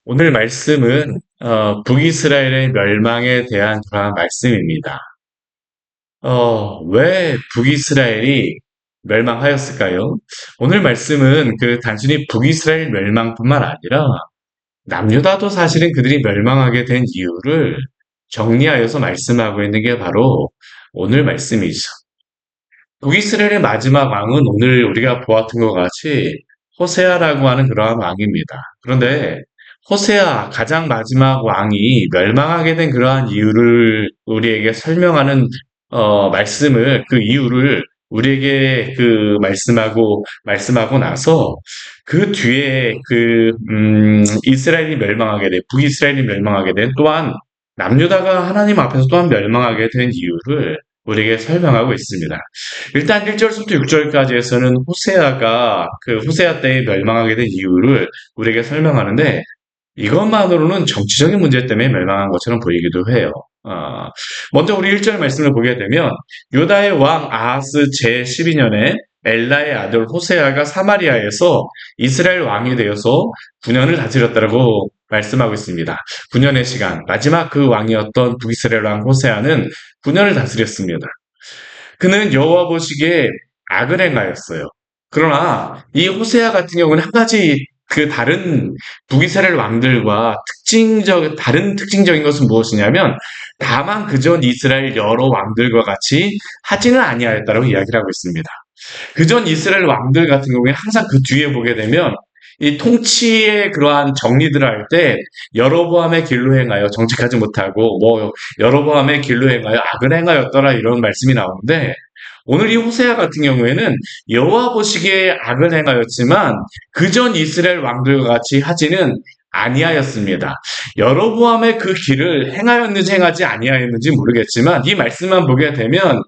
오늘 말씀은 북이스라엘의 멸망에 대한 그러한 말씀입니다. 왜 북이스라엘이 멸망하였을까요? 오늘 말씀은 단순히 북이스라엘 멸망뿐만 아니라 남유다도 사실은 그들이 멸망하게 된 이유를 정리하여서 말씀하고 있는 게 바로 오늘 말씀이죠. 북이스라엘의 마지막 왕은 오늘 우리가 보았던 것 같이 호세아라고 하는 그러한 왕입니다. 그런데 호세아 가장 마지막 왕이 멸망하게 된 그러한 이유를 우리에게 설명하는 말씀을 그 이유를 우리에게 말씀하고 나서 그 뒤에 이스라엘이 멸망하게 된 북이스라엘이 멸망하게 된 또한 남유다가 하나님 앞에서 또한 멸망하게 된 이유를 우리에게 설명하고 있습니다. 일단 1절부터 6절까지에서는 호세아가 호세아 때에 멸망하게 된 이유를 우리에게 설명하는데 이것만으로는 정치적인 문제 때문에 멸망한 것처럼 보이기도 해요. 먼저 우리 1절 말씀을 보게 되면 유다의 왕 아하스 제12년에 엘라의 아들 호세아가 사마리아에서 이스라엘 왕이 되어서 9년을 다스렸다고 말씀하고 있습니다. 9년의 시간, 마지막 그 왕이었던 북이스라엘 왕 호세아는 9년을 다스렸습니다. 그는 여호와 보시기에 악을 행하였어요. 그러나 이 호세아 같은 경우는 한 가지 다른 북이스라엘 왕들과 다른 특징적인 것은 무엇이냐면 다만 그전 이스라엘 여러 왕들과 같이 하지는 아니하였다라고 이야기를 하고 있습니다. 그전 이스라엘 왕들 같은 경우에 항상 그 뒤에 보게 되면 이 통치의 그러한 정리들을 할 때 여로보암의 길로 행하여 정직하지 못하고 여로보암의 길로 행하여 악을 행하였더라 이런 말씀이 나오는데 오늘 이 호세아 같은 경우에는 여호와 보시기에 악을 행하였지만 그전 이스라엘 왕들과 같이 하지는 아니하였습니다. 여로보암의 그 길을 행하였는지 행하지 아니하였는지 모르겠지만 이 말씀만 보게 되면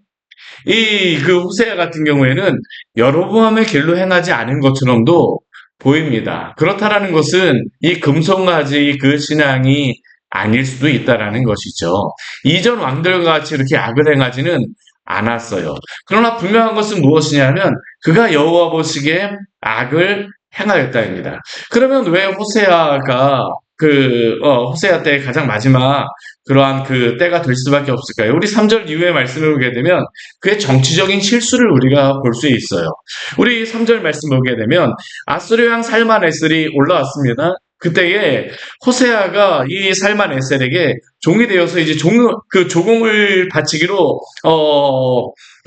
호세아 같은 경우에는 여로보암의 길로 행하지 않은 것처럼도 보입니다. 그렇다라는 것은 이 금송아지 그 신앙이 아닐 수도 있다라는 것이죠. 이전 왕들과 같이 이렇게 악을 행하지는 않았어요. 그러나 분명한 것은 무엇이냐면 그가 여호와 보시기에 악을 행하였다입니다. 그러면 왜 호세아가 호세아 때 가장 마지막 그러한 때가 될 수밖에 없을까요? 우리 3절 이후의 말씀을 보게 되면 그의 정치적인 실수를 우리가 볼 수 있어요. 우리 3절 말씀 보게 되면 아수르 왕 살만에셀이 올라왔습니다. 그때에 호세아가 이 살만에셀에게 종이 되어서 이제 조공을 바치기로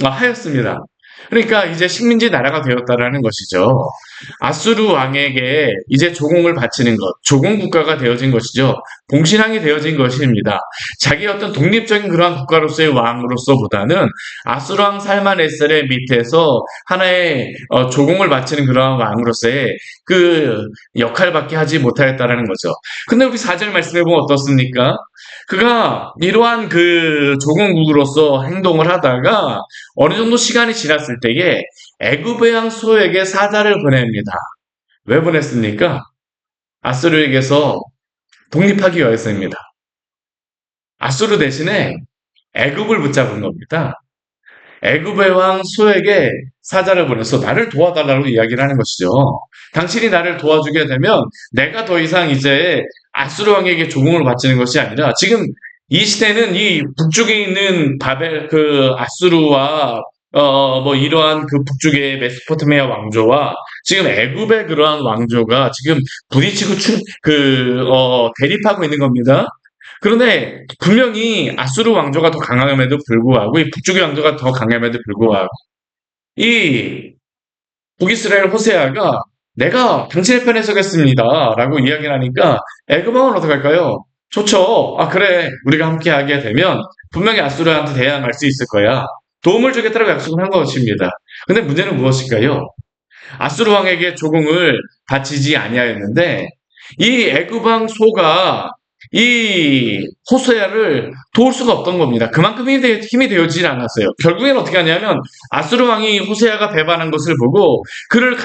하였습니다. 그러니까 이제 식민지 나라가 되었다라는 것이죠. 아수르 왕에게 이제 조공을 바치는 것, 조공 국가가 되어진 것이죠. 봉신왕이 되어진 것입니다. 자기 어떤 독립적인 그러한 국가로서의 왕으로서보다는 아수르 왕 살만에셀의 밑에서 하나의 조공을 바치는 그러한 왕으로서의 그 역할밖에 하지 못하였다라는 거죠. 근데 우리 4절 말씀해 보면 어떻습니까? 그가 이러한 조공국으로서 행동을 하다가 어느 정도 시간이 지났을 때에 애굽의 왕 소에게 사자를 보냅니다. 왜 보냈습니까? 아수르에게서 독립하기 위해서입니다. 아수르 대신에 애굽을 붙잡은 겁니다. 애굽의 왕 소에게 사자를 보내서 나를 도와달라고 이야기를 하는 것이죠. 당신이 나를 도와주게 되면 내가 더 이상 이제 아수르 왕에게 조공을 바치는 것이 아니라 지금 이 시대는 이 북쪽에 있는 바벨 아수르와 이러한 북쪽의 메소포타미아 왕조와 지금 애굽의 그러한 왕조가 지금 부딪히고 대립하고 있는 겁니다. 그런데 분명히 아수르 왕조가 더 강함에도 불구하고 이 북쪽의 왕조가 더 강함에도 불구하고 이 북이스라엘 호세아가 내가 당신의 편에 서겠습니다 라고 이야기를 하니까 애굽 왕은 어떡할까요? 좋죠. 아 그래 우리가 함께 하게 되면 분명히 아수르한테 대항할 수 있을 거야. 도움을 주겠다고 약속을 한 것입니다. 근데 문제는 무엇일까요? 아수르 왕에게 조공을 바치지 아니하였는데 이 애굽 왕 소가 이 호세아를 도울 수가 없던 겁니다. 그만큼 힘이 되어지지 않았어요. 결국엔 어떻게 하냐면 아수르 왕이 호세아가 배반한 것을 보고 그를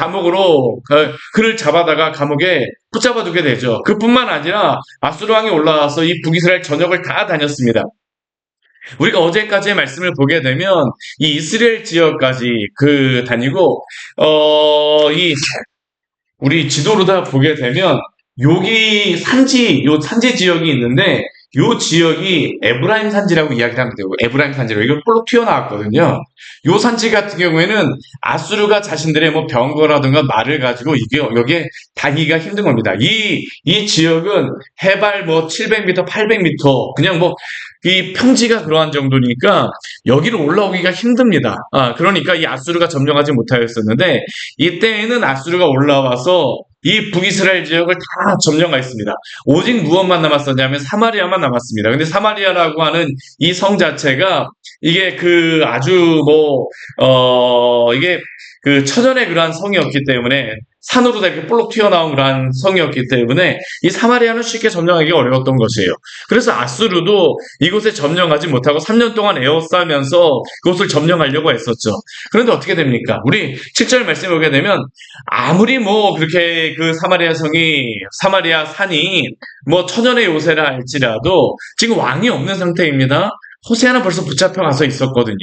잡아다가 감옥에 붙잡아 두게 되죠. 그뿐만 아니라 아수르 왕이 올라와서 이 북이스라엘 전역을 다 다녔습니다. 우리가 어제까지의 말씀을 보게 되면 이 이스라엘 지역까지 다니고 우리 지도로 다 보게 되면 여기 요 산지 지역이 있는데, 요 지역이 에브라임 산지라고 이야기를 하면 되고, 에브라임 산지로 이걸 볼록 튀어나왔거든요. 요 산지 같은 경우에는 아수르가 자신들의 뭐 병거라든가 말을 가지고 이게 여기에 다니기가 힘든 겁니다. 이 지역은 해발 뭐 700m, 800m, 그냥 뭐 이 평지가 그러한 정도니까 여기를 올라오기가 힘듭니다. 그러니까 이 아수르가 점령하지 못하였었는데, 이때에는 아수르가 올라와서 이 북이스라엘 지역을 다 점령하였습니다. 오직 무엇만 남았었냐면 사마리아만 남았습니다. 근데 사마리아라고 하는 이 성 자체가 이게 그 아주 이게 그 처전의 그러한 성이었기 때문에, 산으로 이렇게 볼록 튀어나온 그러한 성이었기 때문에 이 사마리아는 쉽게 점령하기 어려웠던 것이에요. 그래서 아수르도 이곳에 점령하지 못하고 3년 동안 에워싸면서 그곳을 점령하려고 했었죠. 그런데 어떻게 됩니까? 우리 7절 말씀에 보게 되면, 아무리 뭐 그렇게 그 사마리아 성이, 사마리아 산이 뭐 천연의 요새라 할지라도 지금 왕이 없는 상태입니다. 호세아는 벌써 붙잡혀 가서 있었거든요.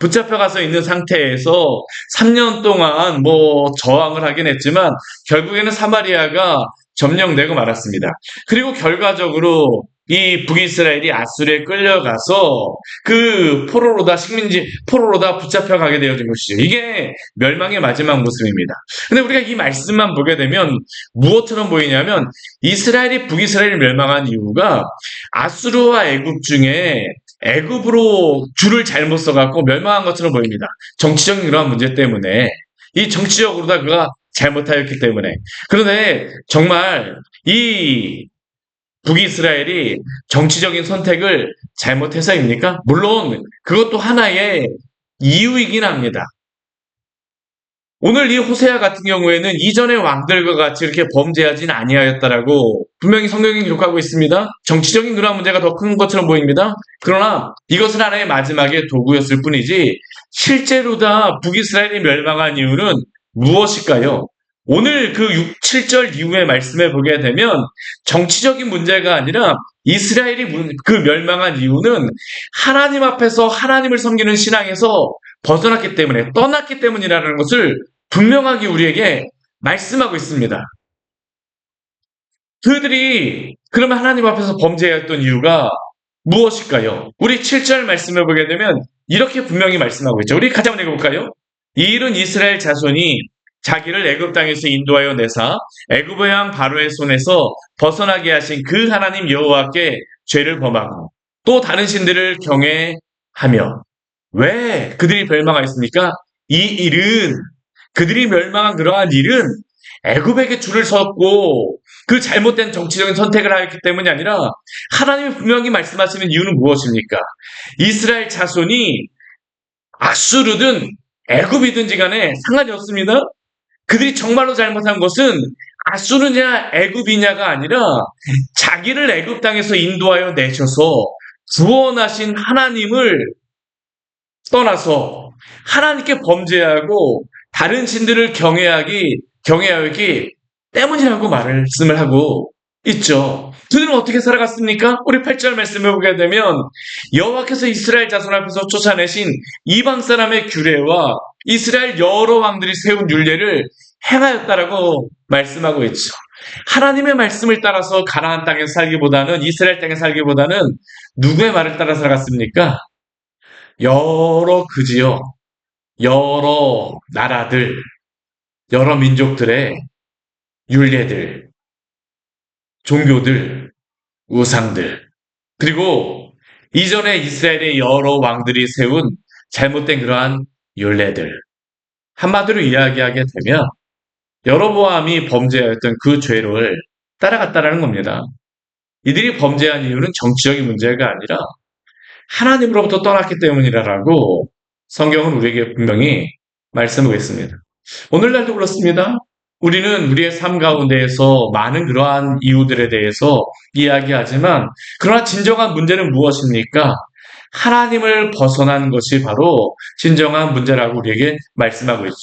붙잡혀 가서 있는 상태에서 3년 동안 뭐 저항을 하긴 했지만 결국에는 사마리아가 점령되고 말았습니다. 그리고 결과적으로 이 북이스라엘이 아수르에 끌려가서 그 포로로다 붙잡혀 가게 되어진 것이죠. 이게 멸망의 마지막 모습입니다. 근데 우리가 이 말씀만 보게 되면 무엇처럼 보이냐면, 이스라엘이 북이스라엘이 멸망한 이유가 아수르와 애굽 중에 애굽으로 줄을 잘못 써갖고 멸망한 것처럼 보입니다. 정치적인 그러한 문제 때문에, 이 정치적으로 다 그가 잘못하였기 때문에. 그런데 정말 이 북이스라엘이 정치적인 선택을 잘못해서입니까? 물론 그것도 하나의 이유이긴 합니다. 오늘 이 호세아 같은 경우에는 이전의 왕들과 같이 이렇게 범죄하진 아니하였다라고 분명히 성경이 기록하고 있습니다. 정치적인 그러한 문제가 더 큰 것처럼 보입니다. 그러나 이것은 하나의 마지막의 도구였을 뿐이지, 실제로 다 북이스라엘이 멸망한 이유는 무엇일까요? 오늘 그 7절 이후의 말씀에 보게 되면 정치적인 문제가 아니라 이스라엘이 그 멸망한 이유는 하나님 앞에서 하나님을 섬기는 신앙에서 벗어났기 때문에, 떠났기 때문이라는 것을 분명하게 우리에게 말씀하고 있습니다. 그들이 그러면 하나님 앞에서 범죄했던 이유가 무엇일까요? 우리 7절 말씀을 보게 되면 이렇게 분명히 말씀하고 있죠. 우리 같이 한번 읽어볼까요? 이 일은 이스라엘 자손이 자기를 애굽 땅에서 인도하여 내사 애굽의 왕 바로의 손에서 벗어나게 하신 그 하나님 여호와께 죄를 범하고 또 다른 신들을 경외하며. 왜 그들이 멸망하였습니까? 이 일은, 그들이 멸망한 그러한 일은 애굽에게 줄을 섰고 그 잘못된 정치적인 선택을 하였기 때문이 아니라, 하나님이 분명히 말씀하시는 이유는 무엇입니까? 이스라엘 자손이 아수르든 애굽이든지 간에 상관이 없습니다. 그들이 정말로 잘못한 것은 아수르냐 애굽이냐가 아니라, 자기를 애굽 땅에서 인도하여 내셔서 구원하신 하나님을 떠나서 하나님께 범죄하고 다른 신들을 경외하기 때문이라고 말씀을 하고 있죠. 그들은 어떻게 살아갔습니까? 우리 8절 말씀을 보게 되면, 여호와께서 이스라엘 자손 앞에서 쫓아내신 이방 사람의 규례와 이스라엘 여러 왕들이 세운 율례를 행하였다라고 말씀하고 있죠. 하나님의 말씀을 따라서 가나안 땅에 살기보다는, 이스라엘 땅에 살기보다는 누구의 말을 따라 살아갔습니까? 여러 그지역, 여러 나라들, 여러 민족들의 율례들, 종교들, 우상들, 그리고 이전에 이스라엘의 여러 왕들이 세운 잘못된 그러한 율례들, 한마디로 이야기하게 되면 여로보암이 범죄하였던 그 죄를 따라갔다라는 겁니다. 이들이 범죄한 이유는 정치적인 문제가 아니라 하나님으로부터 떠났기 때문이라고 성경은 우리에게 분명히 말씀하고 있습니다. 오늘날도 그렇습니다. 우리는 우리의 삶 가운데에서 많은 그러한 이유들에 대해서 이야기하지만, 그러나 진정한 문제는 무엇입니까? 하나님을 벗어난 것이 바로 진정한 문제라고 우리에게 말씀하고 있죠.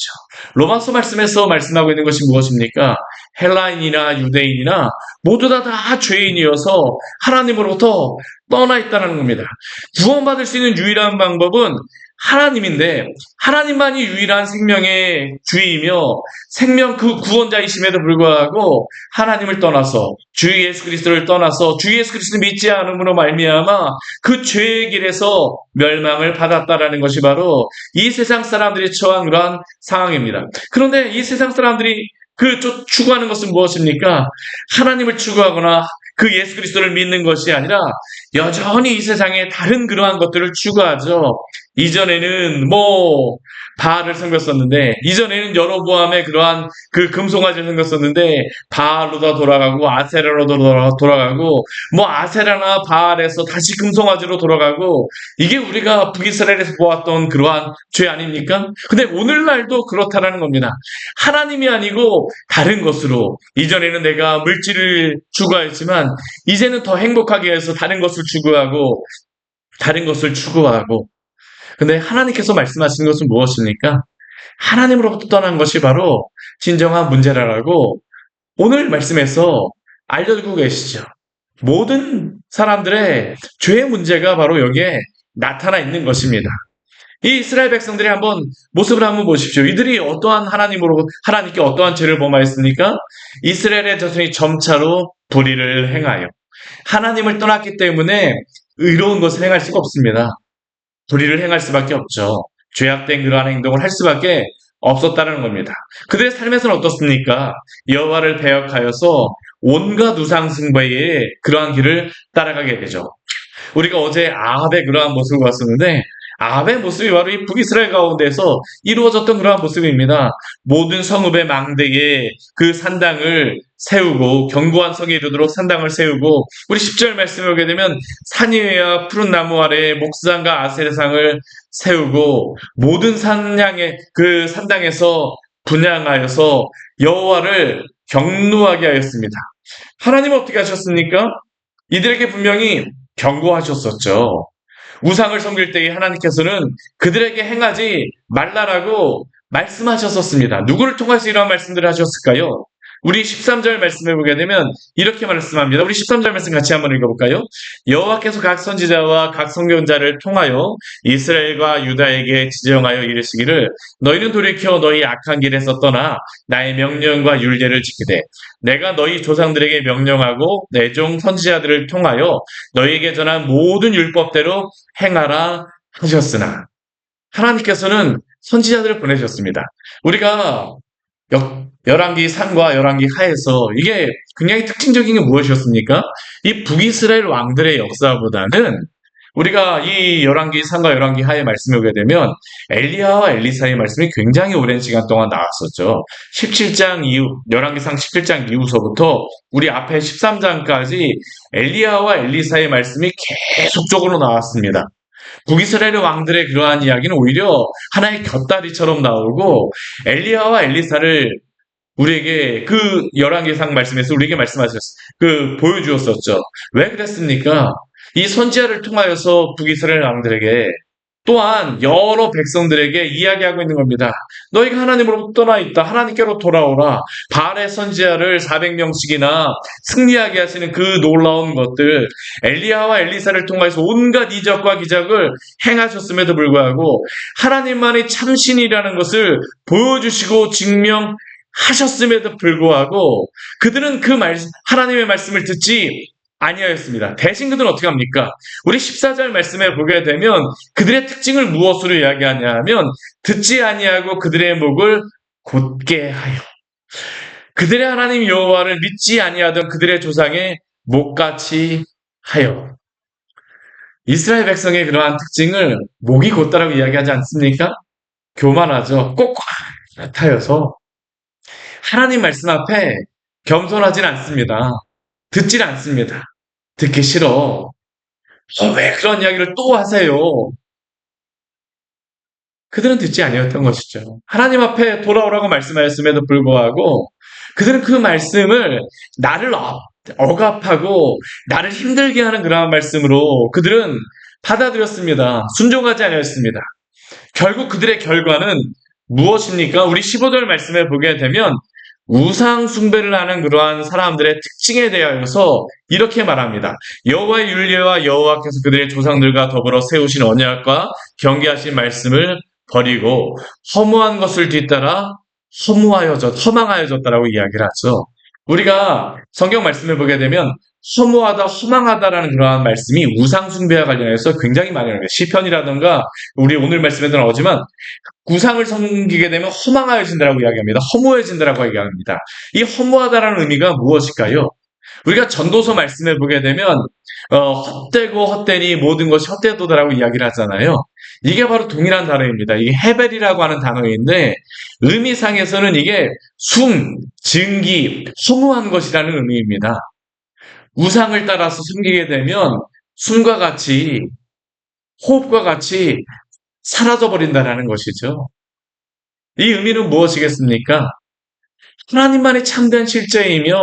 로마서 말씀에서 말씀하고 있는 것이 무엇입니까? 헬라인이나 유대인이나 모두 다 죄인이어서 하나님으로부터 떠나 있다는 겁니다. 구원받을 수 있는 유일한 방법은 하나님인데 하나님만이 유일한 생명의 주이며 생명 그 구원자이심에도 불구하고 하나님을 떠나서 주 예수 그리스도를 떠나서 주 예수 그리스도를 믿지 않음으로 말미암아 그 죄의 길에서 멸망을 받았다라는 것이 바로 이 세상 사람들이 처한 그러한 상황입니다. 그런데 이 세상 사람들이 추구하는 것은 무엇입니까? 하나님을 추구하거나 그 예수 그리스도를 믿는 것이 아니라 여전히 이 세상에 다른 그러한 것들을 추구하죠. 이전에는 바알을 섬겼었는데, 이전에는 여로보암의 그러한 그 금송아지를 섬겼었는데 바알로 다 돌아가고 아세라로 돌아가고 아세라나 바알에서 다시 금송아지로 돌아가고, 이게 우리가 북이스라엘에서 보았던 그러한 죄 아닙니까? 근데 오늘날도 그렇다라는 겁니다. 하나님이 아니고 다른 것으로, 이전에는 내가 물질을 추구했지만 이제는 더 행복하게 위해서 다른 것을 추구하고 다른 것을 추구하고. 근데 하나님께서 말씀하시는 것은 무엇입니까? 하나님으로부터 떠난 것이 바로 진정한 문제라고 오늘 말씀에서 알려주고 계시죠. 모든 사람들의 죄의 문제가 바로 여기에 나타나 있는 것입니다. 이 이스라엘 백성들이 모습을 한번 보십시오. 이들이 하나님께 어떠한 죄를 범하였습니까? 이스라엘의 자손이 점차로 불의를 행하여 하나님을 떠났기 때문에 의로운 것을 행할 수가 없습니다. 불의를 행할 수밖에 없죠. 죄악된 그러한 행동을 할 수밖에 없었다는 겁니다. 그들의 삶에서는 어떻습니까? 여호와를 배역하여서 온갖 우상 숭배의 그러한 길을 따라가게 되죠. 우리가 어제 아합의 그러한 모습을 봤었는데, 아합의 모습이 바로 이 북이스라엘 가운데서 이루어졌던 그러한 모습입니다. 모든 성읍의 망대에 그 산당을 세우고, 견고한 성에 이르도록 산당을 세우고, 우리 10절 말씀을 보게 되면 산 위와 푸른 나무 아래에 목수상과 아세르상을 세우고 모든 산양의 그 산당에서 분향하여서 여호와를 경노하게 하였습니다. 하나님은 어떻게 하셨습니까? 이들에게 분명히 경고하셨었죠. 우상을 섬길 때에 하나님께서는 그들에게 행하지 말라라고 말씀하셨었습니다. 누구를 통해서 이런 말씀들을 하셨을까요? 우리 13절 말씀해 보게 되면 이렇게 말씀합니다. 우리 13절 말씀 같이 한번 읽어볼까요? 여호와께서 각 선지자와 각 선견자를 통하여 이스라엘과 유다에게 지정하여 이르시기를, 너희는 돌이켜 너희 악한 길에서 떠나 나의 명령과 율례를 지키되 내가 너희 조상들에게 명령하고 내 종 선지자들을 통하여 너희에게 전한 모든 율법대로 행하라 하셨으나. 하나님께서는 선지자들을 보내셨습니다. 우리가 열왕기 상과 열왕기 하에서 이게 굉장히 특징적인 게 무엇이었습니까? 이 북이스라엘 왕들의 역사보다는 우리가 이 열왕기 상과 열왕기 하에 말씀을 보게 되면 엘리야와 엘리사의 말씀이 굉장히 오랜 시간 동안 나왔었죠. 17장 이후, 열왕기상 17장 이후서부터 우리 앞에 13장까지 엘리야와 엘리사의 말씀이 계속적으로 나왔습니다. 북이스라엘 왕들의 그러한 이야기는 오히려 하나의 곁다리처럼 나오고, 엘리야와 엘리사를 우리에게 그 열왕기상 말씀에서 우리에게 보여주었었죠. 왜 그랬습니까? 이 선지자를 통하여서 북이스라엘 왕들에게 또한 여러 백성들에게 이야기하고 있는 겁니다. 너희가 하나님으로부터 떠나 있다. 하나님께로 돌아오라. 바알의 선지자를 400명씩이나 승리하게 하시는 그 놀라운 것들, 엘리야와 엘리사를 통해서 온갖 이적과 기적을 행하셨음에도 불구하고 하나님만의 참신이라는 것을 보여주시고 증명하셨음에도 불구하고 그들은 하나님의 말씀을 듣지 아니하였습니다. 대신 그들은 어떻게 합니까? 우리 14절 말씀에 보게 되면 그들의 특징을 무엇으로 이야기하냐 하면, 듣지 아니하고 그들의 목을 곧게 하여, 그들의 하나님 여호와를 믿지 아니하던 그들의 조상의 목같이 하여. 이스라엘 백성의 그러한 특징을 목이 곧다라고 이야기하지 않습니까? 교만하죠. 꼭 같아여서 하나님 말씀 앞에 겸손하진 않습니다. 듣질 않습니다. 듣기 싫어. 왜 그런 이야기를 또 하세요? 그들은 듣지 아니었던 것이죠. 하나님 앞에 돌아오라고 말씀하였음에도 불구하고 그들은 그 말씀을 나를 억압하고 나를 힘들게 하는 그러한 말씀으로 그들은 받아들였습니다. 순종하지 않았습니다. 결국 그들의 결과는 무엇입니까? 우리 15절 말씀에 보게 되면 우상 숭배를 하는 그러한 사람들의 특징에 대하여서 이렇게 말합니다. 여호와의 율례와 여호와께서 그들의 조상들과 더불어 세우신 언약과 경계하신 말씀을 버리고 허무한 것을 뒤따라 허망하여졌다라고 이야기를 하죠. 우리가 성경 말씀을 보게 되면 허무하다, 허망하다라는 그러한 말씀이 우상 숭배와 관련해서 굉장히 많이 나옵니다. 시편이라든가 우리 오늘 말씀에도 나오지만 우상을 섬기게 되면 허망하여진다라고 이야기합니다. 허무해진다라고 이야기합니다. 이 허무하다라는 의미가 무엇일까요? 우리가 전도서 말씀을 보게 되면 헛되고 헛되니 모든 것이 헛되도다라고 이야기를 하잖아요. 이게 바로 동일한 단어입니다. 이게 헤벨이라고 하는 단어인데 의미상에서는 이게 증기, 허무한 것이라는 의미입니다. 우상을 따라서 숨기게 되면 숨과 같이 호흡과 같이 사라져버린다라는 것이죠. 이 의미는 무엇이겠습니까? 하나님만이 참된 실제이며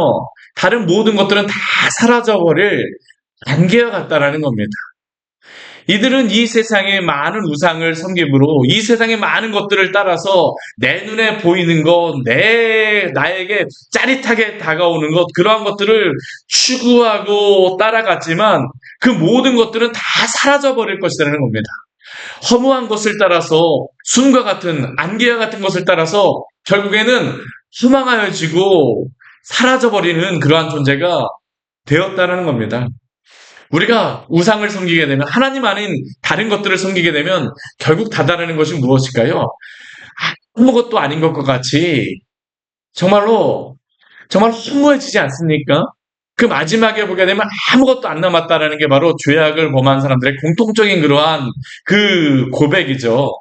다른 모든 것들은 다 사라져버릴 안개와 같다라는 겁니다. 이들은 이 세상의 많은 우상을 섬김으로 이 세상의 많은 것들을 따라서 내 눈에 보이는 것, 나에게 짜릿하게 다가오는 것, 그러한 것들을 추구하고 따라갔지만 그 모든 것들은 다 사라져버릴 것이라는 겁니다. 허무한 것을 따라서 숨과 같은 안개와 같은 것을 따라서 결국에는 희망하여지고 사라져버리는 그러한 존재가 되었다는 겁니다. 우리가 우상을 섬기게 되면 하나님 아닌 다른 것들을 섬기게 되면 결국 다다르는 것이 무엇일까요? 아무것도 아닌 것과 같이 정말 허무해지지 않습니까? 그 마지막에 보게 되면 아무것도 안 남았다라는 게 바로 죄악을 범한 사람들의 공통적인 그러한 그 고백이죠.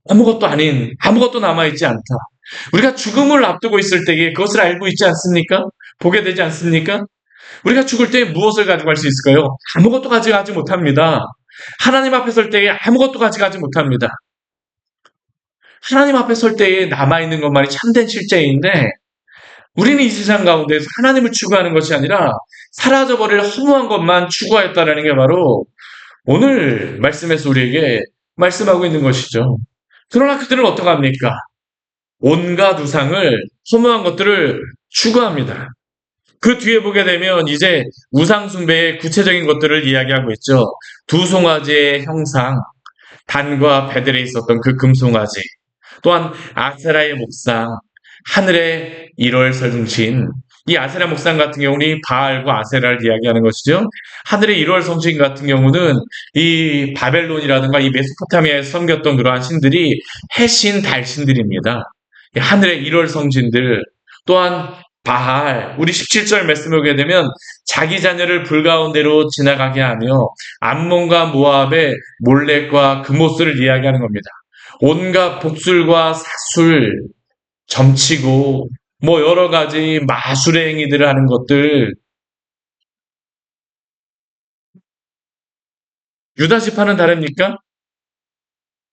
아무것도 남아있지 않다. 우리가 죽음을 앞두고 있을 때에 그것을 알고 있지 않습니까? 보게 되지 않습니까? 우리가 죽을 때 무엇을 가져갈 수 있을까요? 아무것도 가져가지 못합니다. 하나님 앞에 설 때에 아무것도 가져가지 못합니다. 하나님 앞에 설 때에 남아있는 것만이 참된 실제인데 우리는 이 세상 가운데서 하나님을 추구하는 것이 아니라 사라져버릴 허무한 것만 추구하였다는 게 바로 오늘 말씀에서 우리에게 말씀하고 있는 것이죠. 그러나 그들은 어떻게 합니까? 온갖 우상을, 허무한 것들을 추구합니다. 그 뒤에 보게 되면 이제 우상숭배의 구체적인 것들을 이야기하고 있죠. 두 송아지의 형상, 단과 베델에 있었던 그 금송아지, 또한 아세라의 목상, 하늘의 1월 성신, 이 아세라 목상 같은 경우는 바알과 아세라를 이야기하는 것이죠. 하늘의 1월 성신 같은 경우는 이 바벨론이라든가 이 메소포타미아에서 섬겼던 그러한 신들이 해신, 달신들입니다. 하늘의 1월 성신들, 또한 바알, 우리 17절 말씀을 보게 되면 자기 자녀를 불 가운데로 지나가게 하며 암몬과 모압의 몰렉과 그모스를 이야기하는 겁니다. 온갖 복술과 사술, 점치고 뭐 여러 가지 마술의 행위들을 하는 것들, 유다 지파는 다릅니까?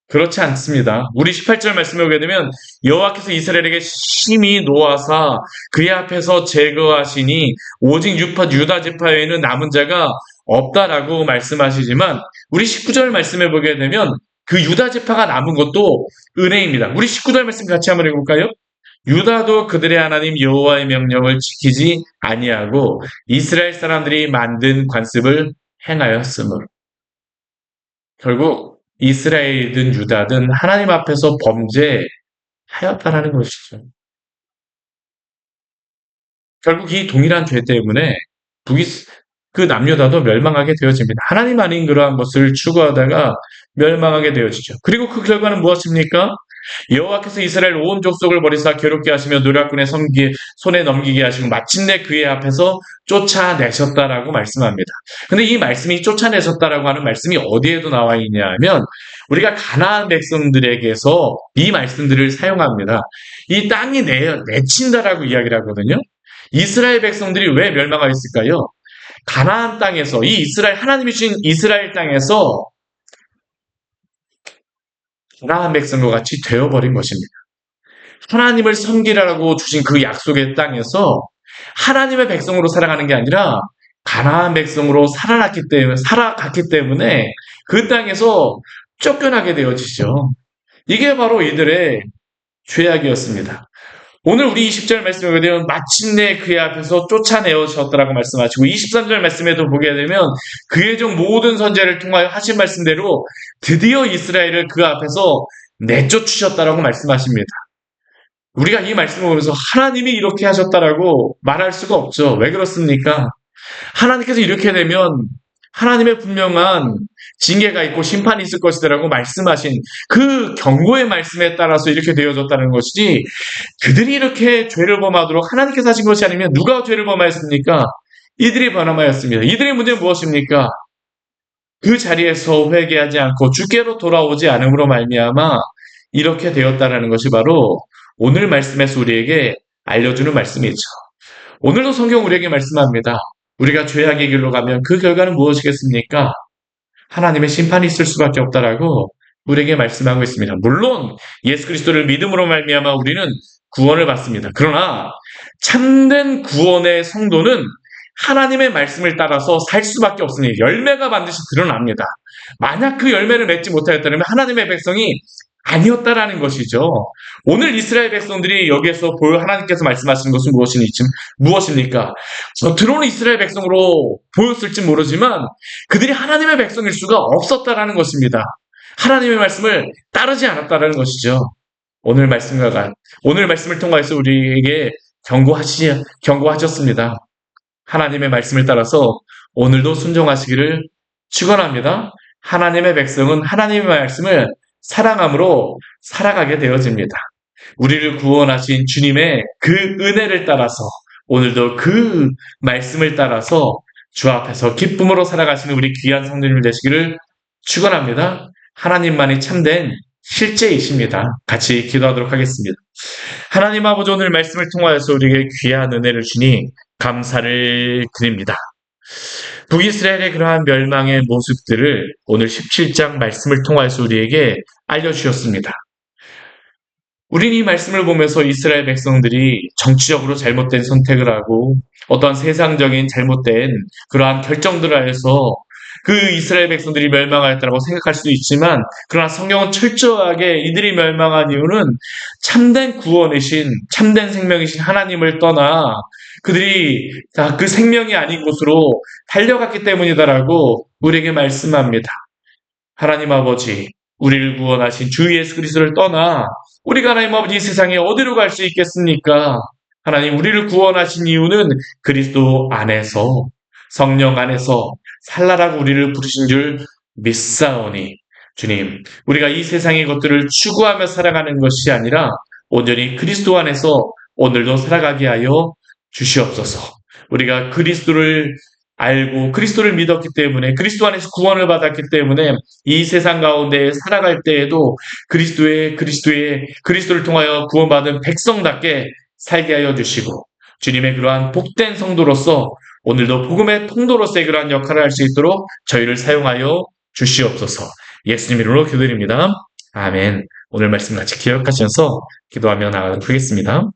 그렇지 않습니다. 우리 18절 말씀을 보게 되면 여호와께서 이스라엘에게 심히 노하사 그의 앞에서 제거하시니 오직 유다 지파에는 남은 자가 없다라고 말씀하시지만 우리 19절 말씀을 보게 되면 그 유다 지파가 남은 것도 은혜입니다. 우리 19절 말씀 같이 한번 읽어볼까요? 유다도 그들의 하나님 여호와의 명령을 지키지 아니하고 이스라엘 사람들이 만든 관습을 행하였으므로 결국 이스라엘이든 유다든 하나님 앞에서 범죄하였다라는 것이죠. 결국 이 동일한 죄 때문에 그 남유다도 멸망하게 되어집니다. 하나님 아닌 그러한 것을 추구하다가 멸망하게 되어지죠. 그리고 그 결과는 무엇입니까? 여호와께서 이스라엘 온 족속을 버리사 괴롭게 하시며 노략군의 손에 넘기게 하시고 마침내 그의 앞에서 쫓아내셨다라고 말씀합니다. 근데 이 말씀이 쫓아내셨다라고 하는 말씀이 어디에도 나와 있냐 하면 우리가 가나안 백성들에게서 이 말씀들을 사용합니다. 이 땅이 내친다라고 이야기를 하거든요. 이스라엘 백성들이 왜 멸망하였을까요? 가나안 땅에서 하나님이 주신 이스라엘 땅에서 가나안 백성과 같이 되어버린 것입니다. 하나님을 섬기라고 주신 그 약속의 땅에서 하나님의 백성으로 살아가는 게 아니라 가나안 백성으로 살아갔기 때문에 그 땅에서 쫓겨나게 되어지죠. 이게 바로 이들의 죄악이었습니다. 오늘 우리 20절 말씀에 보게 되면 마침내 그의 앞에서 쫓아내어졌다라고 말씀하시고 23절 말씀에도 보게 되면 그의 종 모든 선지자를 통하여 하신 말씀대로 드디어 이스라엘을 그 앞에서 내쫓으셨다라고 말씀하십니다. 우리가 이 말씀을 보면서 하나님이 이렇게 하셨다라고 말할 수가 없죠. 왜 그렇습니까? 하나님께서 이렇게 되면 하나님의 분명한 징계가 있고 심판이 있을 것이다라고 말씀하신 그 경고의 말씀에 따라서 이렇게 되어졌다는 것이지 그들이 이렇게 죄를 범하도록 하나님께서 하신 것이 아니면 누가 죄를 범하였습니까? 이들이 범하였습니다. 이들의 문제는 무엇입니까? 그 자리에서 회개하지 않고 주께로 돌아오지 않음으로 말미암아 이렇게 되었다라는 것이 바로 오늘 말씀에서 우리에게 알려주는 말씀이죠. 오늘도 성경 우리에게 말씀합니다. 우리가 죄악의 길로 가면 그 결과는 무엇이겠습니까? 하나님의 심판이 있을 수밖에 없다라고 우리에게 말씀하고 있습니다. 물론 예수 그리스도를 믿음으로 말미암아 우리는 구원을 받습니다. 그러나 참된 구원의 성도는 하나님의 말씀을 따라서 살 수밖에 없으니 열매가 반드시 드러납니다. 만약 그 열매를 맺지 못하였다면 하나님의 백성이 아니었다라는 것이죠. 오늘 이스라엘 백성들이 여기에서 하나님께서 말씀하시는 것은 무엇입니까? 겉으로는 이스라엘 백성으로 보였을지 모르지만 그들이 하나님의 백성일 수가 없었다라는 것입니다. 하나님의 말씀을 따르지 않았다라는 것이죠. 오늘 말씀을 통해서 우리에게 경고하셨습니다. 하나님의 말씀을 따라서 오늘도 순종하시기를 축원합니다. 하나님의 백성은 하나님의 말씀을 사랑함으로 살아가게 되어집니다. 우리를 구원하신 주님의 그 은혜를 따라서 오늘도 그 말씀을 따라서 주 앞에서 기쁨으로 살아가시는 우리 귀한 성도님 되시기를 축원합니다. 하나님만이 참된 실제이십니다. 같이 기도하도록 하겠습니다. 하나님 아버지 오늘 말씀을 통하여서 우리에게 귀한 은혜를 주니 감사를 드립니다. 북이스라엘의 그러한 멸망의 모습들을 오늘 17장 말씀을 통해서 우리에게 알려주셨습니다. 우리는 이 말씀을 보면서 이스라엘 백성들이 정치적으로 잘못된 선택을 하고 어떠한 세상적인 잘못된 그러한 결정들을 해서 그 이스라엘 백성들이 멸망하였다고 생각할 수도 있지만 그러나 성경은 철저하게 이들이 멸망한 이유는 참된 구원이신 참된 생명이신 하나님을 떠나 그들이 다 그 생명이 아닌 곳으로 달려갔기 때문이다라고 우리에게 말씀합니다. 하나님 아버지 우리를 구원하신 주 예수 그리스도를 떠나 우리가 하나님 아버지 이 세상에 어디로 갈 수 있겠습니까? 하나님 우리를 구원하신 이유는 그리스도 안에서 성령 안에서 살라라고 우리를 부르신 줄 믿사오니 주님 우리가 이 세상의 것들을 추구하며 살아가는 것이 아니라 온전히 그리스도 안에서 오늘도 살아가게 하여 주시옵소서. 우리가 그리스도를 알고 그리스도를 믿었기 때문에 그리스도 안에서 구원을 받았기 때문에 이 세상 가운데 살아갈 때에도 그리스도를 통하여 구원받은 백성답게 살게 하여 주시고 주님의 그러한 복된 성도로서 오늘도 복음의 통도로서의 그러한 역할을 할 수 있도록 저희를 사용하여 주시옵소서. 예수님 이름으로 기도드립니다. 아멘. 오늘 말씀 같이 기억하시면서 기도하며 나가도록 하겠습니다.